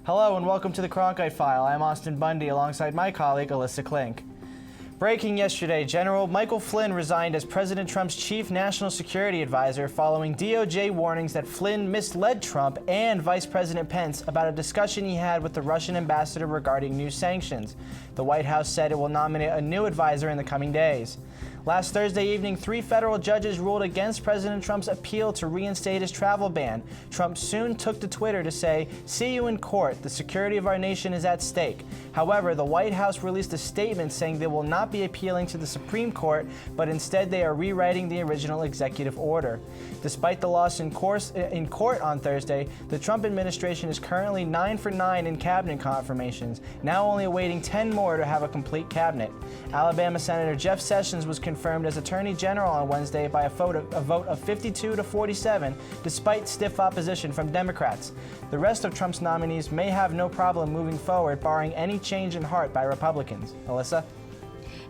Hello and welcome to the Cronkite File. I'm Austen Bundy alongside my colleague Alyssa Klink. Breaking yesterday, General Michael Flynn resigned as President Trump's chief national security advisor following DOJ warnings that Flynn misled Trump and Vice President Pence about a discussion he had with the Russian ambassador regarding new sanctions. The White House said it will nominate a new advisor in the coming days. Last Thursday evening, 3 federal judges ruled against President Trump's appeal to reinstate his travel ban. Trump soon took to Twitter to say, "See you in court. The security of our nation is at stake." However, the White House released a statement saying they will not be appealing to the Supreme Court, but instead they are rewriting the original executive order. Despite the loss in court on Thursday, the Trump administration is currently 9 for 9 in cabinet confirmations, now only awaiting 10 more to have a complete cabinet. Alabama Senator Jeff Sessions was confirmed as Attorney General on Wednesday by a vote of 52 to 47, despite stiff opposition from Democrats. The rest of Trump's nominees may have no problem moving forward, barring any change in heart by Republicans. Alyssa?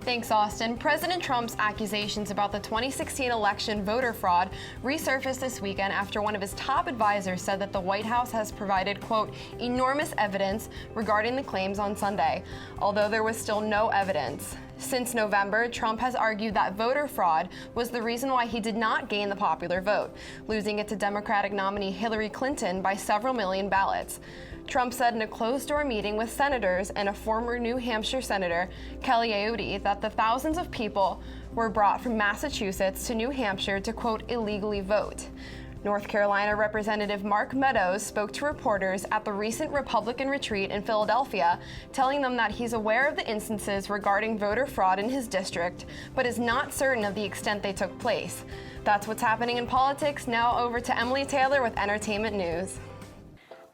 Thanks, Austen. President Trump's accusations about the 2016 election voter fraud resurfaced this weekend after one of his top advisors said that the White House has provided, quote, enormous evidence regarding the claims on Sunday, although there was still no evidence. Since November, Trump has argued that voter fraud was the reason why he did not gain the popular vote, losing it to Democratic nominee Hillary Clinton by several million ballots. Trump said in a closed-door meeting with senators and a former New Hampshire Senator, Kelly Ayotte, that the thousands of people were brought from Massachusetts to New Hampshire to, quote, illegally vote. North Carolina Representative Mark Meadows spoke to reporters at the recent Republican retreat in Philadelphia, telling them that he's aware of the instances regarding voter fraud in his district, but is not certain of the extent they took place. That's what's happening in politics. Now over to Emily Taylor with entertainment news.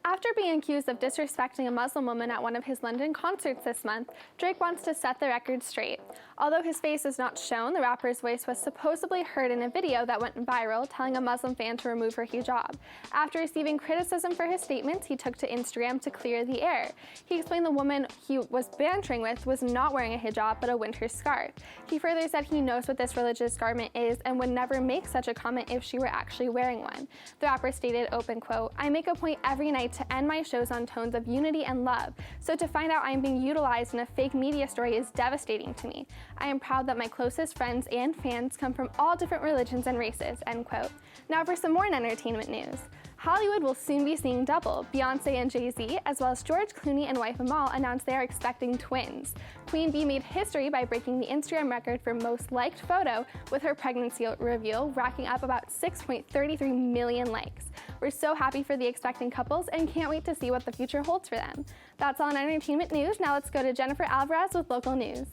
After being accused of disrespecting a Muslim woman at one of his London concerts this month, Drake wants to set the record straight. Although his face is not shown, the rapper's voice was supposedly heard in a video that went viral telling a Muslim fan to remove her hijab. After receiving criticism for his statements, he took to Instagram to clear the air. He explained the woman he was bantering with was not wearing a hijab but a winter scarf. He further said he knows what this religious garment is and would never make such a comment if she were actually wearing one. The rapper stated, open quote, "I make a point every night to end my shows on tones of unity and love, so to find out I'm being utilized in a fake media story is devastating to me. I am proud that my closest friends and fans come from all different religions and races," end quote. Now for some more entertainment news. Hollywood will soon be seeing double. Beyonce and Jay-Z, as well as George Clooney and wife Amal, announced they are expecting twins. Queen Bee made history by breaking the Instagram record for most liked photo with her pregnancy reveal, racking up about 6.33 million likes. We're so happy for the expecting couples and can't wait to see what the future holds for them. That's all in entertainment news. Now let's go to Jennifer Alvarez with local news.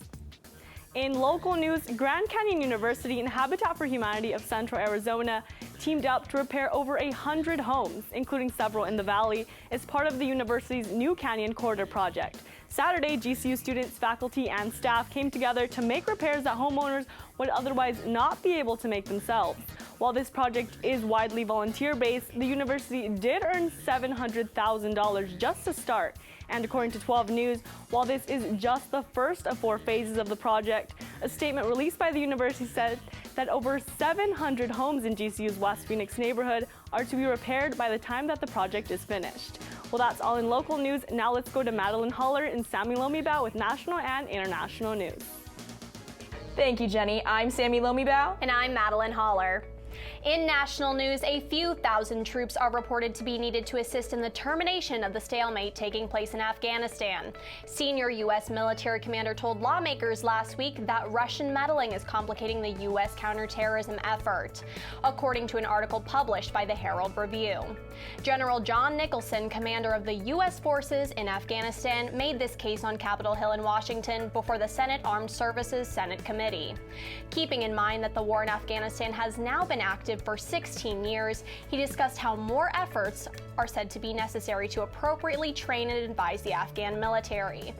In local news, Grand Canyon University and Habitat for Humanity of Central Arizona teamed up to repair over 100 homes, including several in the valley, as part of the university's New Canyon Corridor project. Saturday, GCU students, faculty, and staff came together to make repairs that homeowners would otherwise not be able to make themselves. While this project is widely volunteer-based, the university did earn $700,000 just to start. And according to 12 News, while this is just the first of 4 phases of the project, a statement released by the university said that over 700 homes in GCU's West Phoenix neighborhood are to be repaired by the time that the project is finished. Well, that's all in local news. Now let's go to Madeline Holler and Sammee Lomibao with national and international news. Thank you, Jenny. I'm Sammee Lomibao. And I'm Madeline Holler. In national news, a few thousand troops are reported to be needed to assist in the termination of the stalemate taking place in Afghanistan. Senior U.S. military commander told lawmakers last week that Russian meddling is complicating the U.S. counterterrorism effort, according to an article published by the Herald Review. General John Nicholson, commander of the U.S. forces in Afghanistan, made this case on Capitol Hill in Washington before the Senate Armed Services Senate Committee. Keeping in mind that the war in Afghanistan has now been active for 16 years, he discussed how more efforts are said to be necessary to appropriately train and advise the Afghan military.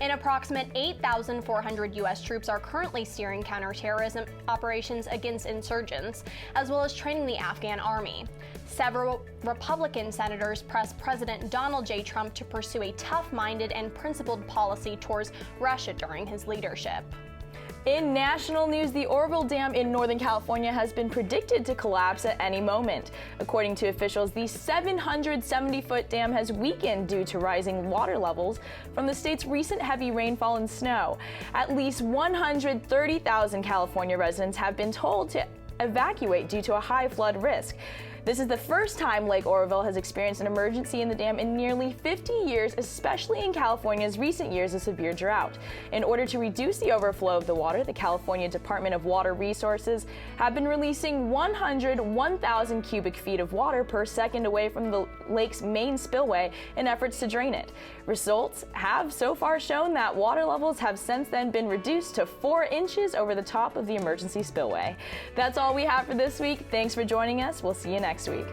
An approximate 8,400 U.S. troops are currently steering counterterrorism operations against insurgents, as well as training the Afghan army. Several Republican senators pressed President Donald J. Trump to pursue a tough-minded and principled policy towards Russia during his leadership. In national news, the Oroville Dam in Northern California has been predicted to collapse at any moment. According to officials, the 770-foot dam has weakened due to rising water levels from the state's recent heavy rainfall and snow. At least 130,000 California residents have been told to evacuate due to a high flood risk. This is the first time Lake Oroville has experienced an emergency in the dam in nearly 50 years, especially in California's recent years of severe drought. In order to reduce the overflow of the water, the California Department of Water Resources have been releasing 1,000 cubic feet of water per second away from the lake's main spillway in efforts to drain it. Results have so far shown that water levels have since then been reduced to 4 inches over the top of the emergency spillway. That's all we have for this week. Thanks for joining us. We'll see you next week.